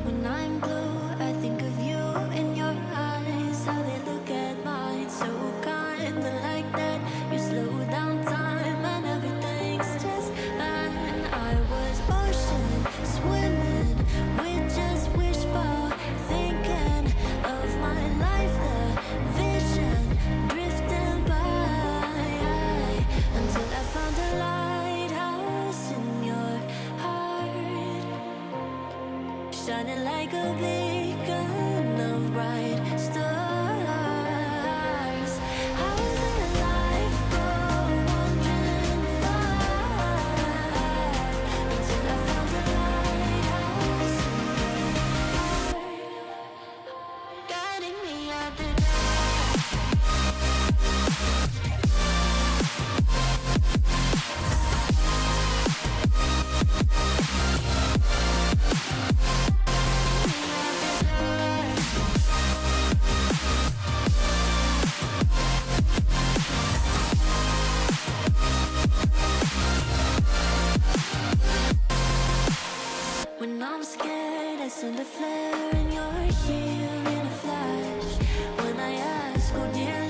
When I'm blue, I think of you in your eyes, how they look at mine, so kinda like that. You slow down time and everything's just fine. I was ocean swimming with just wishful thinking of my life, the vision drifting by, until I found a lighthouse in your heart, shining like a beacon of bright stars. I was alive, wandering far, until I found a lighthouse in your heart, guiding me out the When I'm scared, I send a flare and you're here in a flash. When I ask, oh dear